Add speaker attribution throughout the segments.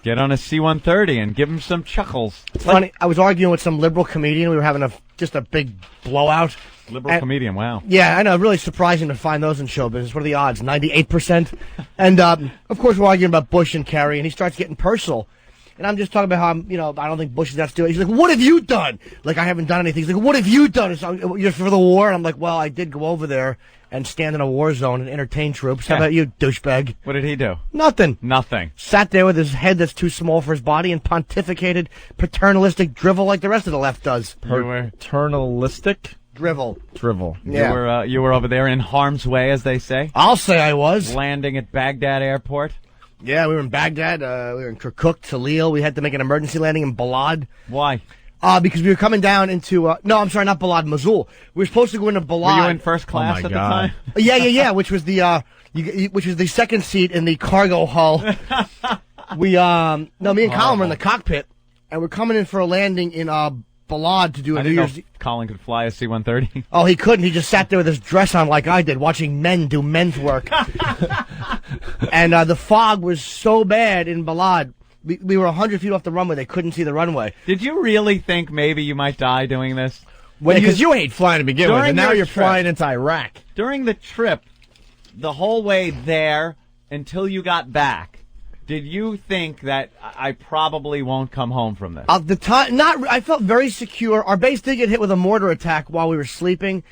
Speaker 1: Get on a C-130 and give him some chuckles.
Speaker 2: It's funny. I was arguing with some liberal comedian. We were having just a big blowout.
Speaker 1: Liberal comedian, wow.
Speaker 2: Yeah, I know. Really surprising to find those in show business. What are the odds? 98%. And of course, we're arguing about Bush and Kerry, and he starts getting personal. And I'm just talking about how I don't think Bush is that stupid. He's like, "What have you done?" Like, I haven't done anything. He's like, "What have you done?" You're for the war. And I'm like, "Well, I did go over there and stand in a war zone and entertain troops. How about you, douchebag?"
Speaker 1: What did he do?
Speaker 2: Nothing.
Speaker 1: Nothing.
Speaker 2: Sat there with his head that's too small for his body and pontificated paternalistic drivel like the rest of the left does.
Speaker 3: Paternalistic?
Speaker 2: Drivel.
Speaker 1: Yeah. You were over there in harm's way, as they say.
Speaker 2: I'll say I was.
Speaker 1: Landing at Baghdad airport.
Speaker 2: Yeah, we were in Baghdad. We were in Kirkuk, Talil. We had to make an emergency landing in Balad.
Speaker 1: Why?
Speaker 2: Because we were coming down into... no, I'm sorry, not Balad, Mosul. We were supposed to go into Balad.
Speaker 1: Were you in first class at the time?
Speaker 2: Yeah, which was the second seat in the cargo hull. Me and Colin were in the cockpit, and we're coming in for a landing in Balad to do a New Year's...
Speaker 1: Colin could fly a C-130.
Speaker 2: Oh, he couldn't. He just sat there with his dress on like I did, watching men do men's work. And the fog was so bad in Balad. We were 100 feet off the runway. They couldn't see the runway.
Speaker 1: Did you really think maybe you might die doing this?
Speaker 3: Because you hate flying to begin with, and now you're flying into Iraq.
Speaker 1: During the trip, the whole way there until you got back, did you think that I probably won't come home from this?
Speaker 2: At the time, I felt very secure. Our base did get hit with a mortar attack while we were sleeping.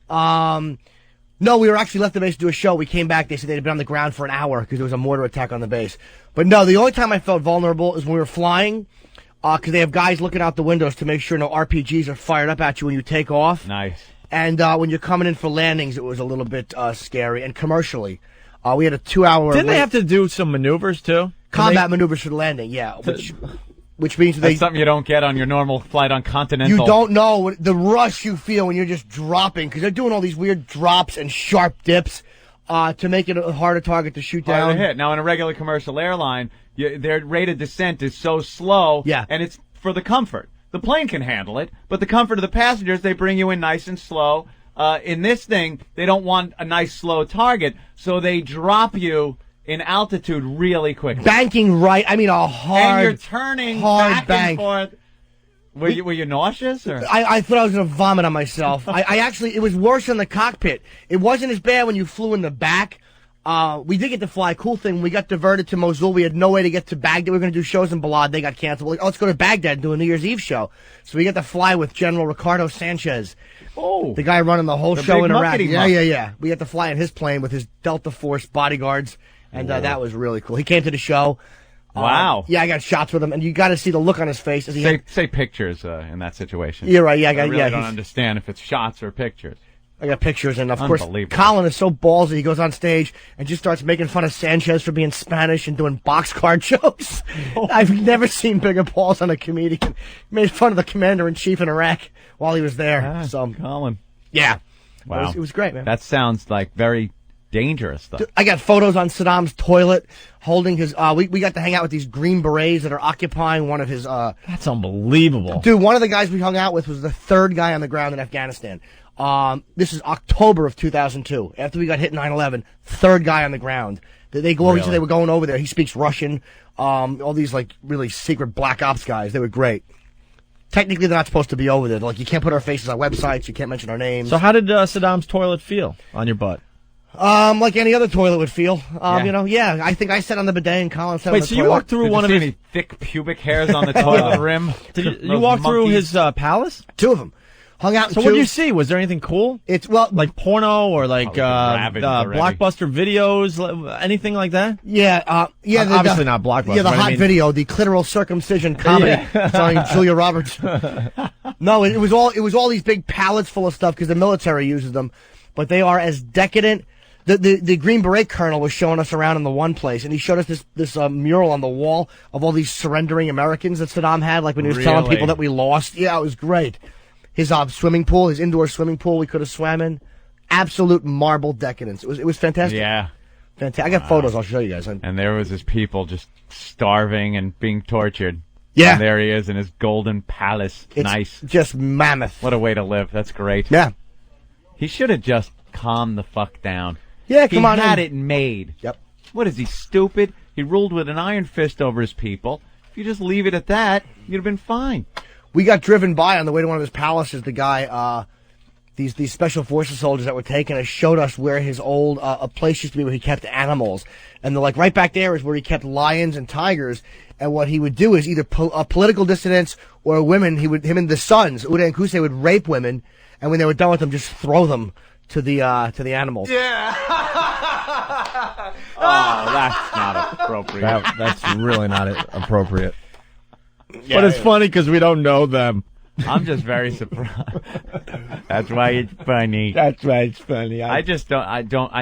Speaker 2: No, we were actually left the base to do a show. We came back. They said they'd been on the ground for an hour because there was a mortar attack on the base. But no, the only time I felt vulnerable is when we were flying, because they have guys looking out the windows to make sure no RPGs are fired up at you when you take off.
Speaker 1: Nice.
Speaker 2: And when you're coming in for landings, it was a little bit scary. And commercially, we had a 2-hour...
Speaker 3: Didn't they have to do some maneuvers, too?
Speaker 2: Combat maneuvers for the landing, yeah. Which means
Speaker 1: that's something you don't get on your normal flight on Continental.
Speaker 2: You don't know the rush you feel when you're just dropping, because they're doing all these weird drops and sharp dips to make it a harder target to shoot down.
Speaker 1: Harder hit. Now, in a regular commercial airline, their rate of descent is so slow, and it's for the comfort. The plane can handle it, but the comfort of the passengers, they bring you in nice and slow. In this thing, they don't want a nice, slow target, so they drop you in altitude really quickly.
Speaker 2: Banking right. I mean, a hard,
Speaker 1: and you're turning
Speaker 2: hard
Speaker 1: back and forth. Were you nauseous? Or?
Speaker 2: I thought I was going to vomit on myself. I actually, it was worse in the cockpit. It wasn't as bad when you flew in the back. We did get to fly. Cool thing, we got diverted to Mosul. We had no way to get to Baghdad. We were going to do shows in Balad. They got canceled. We're like, let's go to Baghdad and do a New Year's Eve show. So we got to fly with General Ricardo Sanchez.
Speaker 1: Oh.
Speaker 2: The guy running the whole show in Iraq.
Speaker 1: Yeah.
Speaker 2: We got to fly in his plane with his Delta Force bodyguards. And that was really cool. He came to the show.
Speaker 1: Wow.
Speaker 2: I got shots with him, and you got to see the look on his face. As
Speaker 1: say pictures in that situation.
Speaker 2: You're right. Yeah,
Speaker 1: I really don't understand if it's shots or pictures.
Speaker 2: I got pictures, and of course, Colin is so ballsy. He goes on stage and just starts making fun of Sanchez for being Spanish and doing boxcar jokes. Oh. I've never seen bigger balls on a comedian. He made fun of the commander-in-chief in Iraq while he was there.
Speaker 1: Colin.
Speaker 2: Yeah.
Speaker 1: Wow.
Speaker 2: It was great, man.
Speaker 1: That sounds like very dangerous stuff.
Speaker 2: I got photos on Saddam's toilet holding his we got to hang out with these Green Berets that are occupying one of his
Speaker 3: That's unbelievable.
Speaker 2: Dude, one of the guys we hung out with was the third guy on the ground in Afghanistan. This is October of 2002. After we got hit 9/11, third guy on the ground. They go over, so they were going over there. He speaks Russian. All these like really secret black ops guys. They were great. Technically, they're not supposed to be over there. Like, you can't put our faces on websites. You can't mention our names.
Speaker 3: So how did Saddam's toilet feel on your butt?
Speaker 2: Like any other toilet would feel. I think I sat on the bidet and Colin sat on the toilet.
Speaker 3: Wait, so you walked through one of his
Speaker 1: any thick pubic hairs on the toilet rim?
Speaker 3: Did you walk through his palace?
Speaker 2: Two of them. Hung out.
Speaker 3: So what did you see? Was there anything cool?
Speaker 2: It's
Speaker 3: like porno or like Blockbuster videos, anything like that?
Speaker 2: Yeah,
Speaker 3: obviously not Blockbuster.
Speaker 2: Yeah, the hot video, the clitoral circumcision comedy starring Julia Roberts. No, it was all these big pallets full of stuff because the military uses them, but they are as decadent. The Green Beret colonel was showing us around in the one place, and he showed us this mural on the wall of all these surrendering Americans that Saddam had, like when he was telling people that we lost. Yeah, it was great. His swimming pool, his indoor swimming pool, we could have swam in. Absolute marble decadence. It was fantastic.
Speaker 1: Yeah.
Speaker 2: Fantastic. I got photos. I'll show you guys.
Speaker 1: And there was his people just starving and being tortured.
Speaker 2: Yeah.
Speaker 1: And there he is in his golden palace.
Speaker 2: It's
Speaker 1: nice.
Speaker 2: Just mammoth.
Speaker 1: What a way to live. That's great.
Speaker 2: Yeah.
Speaker 1: He should have just calmed the fuck down.
Speaker 2: Yeah, come on in.
Speaker 1: He had it made.
Speaker 2: Yep.
Speaker 1: What is he, stupid? He ruled with an iron fist over his people. If you just leave it at that, you'd have been fine.
Speaker 2: We got driven by on the way to one of his palaces. The guy, these special forces soldiers that were taken us showed us where his old a place used to be where he kept animals, and they're like right back there is where he kept lions and tigers. And what he would do is either political dissidents or women. Him and the sons, Uda and Kuse, would rape women, and when they were done with them, just throw them to the animals.
Speaker 1: Yeah. Oh, that's not appropriate.
Speaker 3: That's really not appropriate. Yeah, but it's funny because we don't know them.
Speaker 1: I'm just very surprised. That's why it's funny.
Speaker 3: That's why it's funny.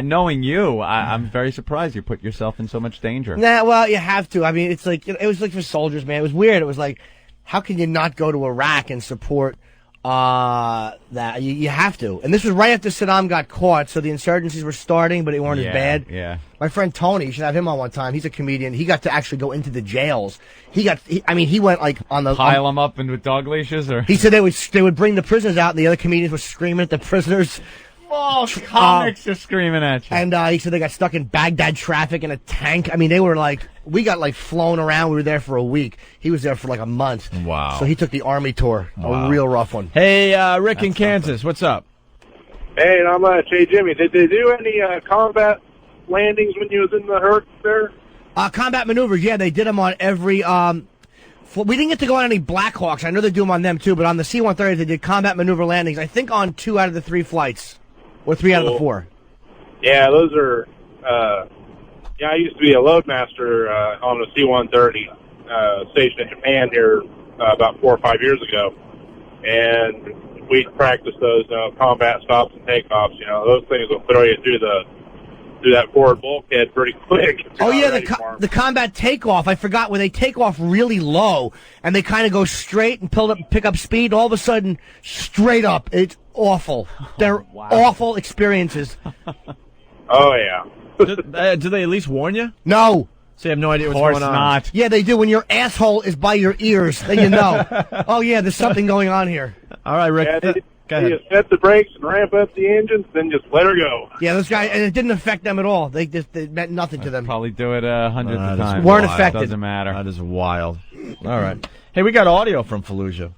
Speaker 1: Knowing you, I'm very surprised you put yourself in so much danger.
Speaker 2: Nah, well, you have to. I mean, it's like, it was like for soldiers, man. It was weird. It was like, how can you not go to Iraq and support that? You have to. And this was right after Saddam got caught, so the insurgencies were starting, but they weren't as bad.
Speaker 1: Yeah.
Speaker 2: My friend Tony, you should have him on one time. He's a comedian. He got to actually go into the jails. He went like on the
Speaker 1: pile them up and with dog leashes, or
Speaker 2: he said they would bring the prisoners out, and the other comedians were screaming at the prisoners.
Speaker 1: Oh, comics are screaming at you.
Speaker 2: And he said they got stuck in Baghdad traffic in a tank. I mean, they were like, we got like flown around. We were there for a week. He was there for like a month.
Speaker 3: Wow.
Speaker 2: So he took the army tour. Wow. A real rough one.
Speaker 3: Hey, Rick in Kansas, what's up?
Speaker 4: Hey, not much. Hey, Jimmy, did they do any combat landings when you was in the hurt there?
Speaker 2: Combat maneuvers, yeah, they did them on every. We didn't get to go on any Blackhawks. I know they do them on them too, but on the C-130 they did combat maneuver landings. I think on 2 out of the 3 flights, or 3 out of the 4.
Speaker 4: Yeah, those are. I used to be a loadmaster on the C-130 stationed in Japan here about 4 or 5 years ago, and we practiced those combat stops and takeoffs. You know, those things will throw you through that forward bulkhead pretty quick.
Speaker 2: Oh yeah, the combat takeoff. I forgot when they take off really low and they kind of go straight and pick up speed. All of a sudden, straight up. It's awful. They're awful experiences.
Speaker 4: Oh yeah.
Speaker 3: Do they at least warn you?
Speaker 2: No.
Speaker 3: So you have no idea what's going on?
Speaker 1: Of course not.
Speaker 2: Yeah, they do. When your asshole is by your ears, then you know. Oh yeah, there's something going on here.
Speaker 3: All right, Rick. Go ahead.
Speaker 4: You set the brakes and ramp up the engines, then just let her go.
Speaker 2: Yeah, those guys, and it didn't affect them at all. They meant nothing to them.
Speaker 1: Probably do it hundreds of times.
Speaker 2: Weren't affected.
Speaker 1: Doesn't matter.
Speaker 3: That is wild. All right. Hey, we got audio from Fallujah.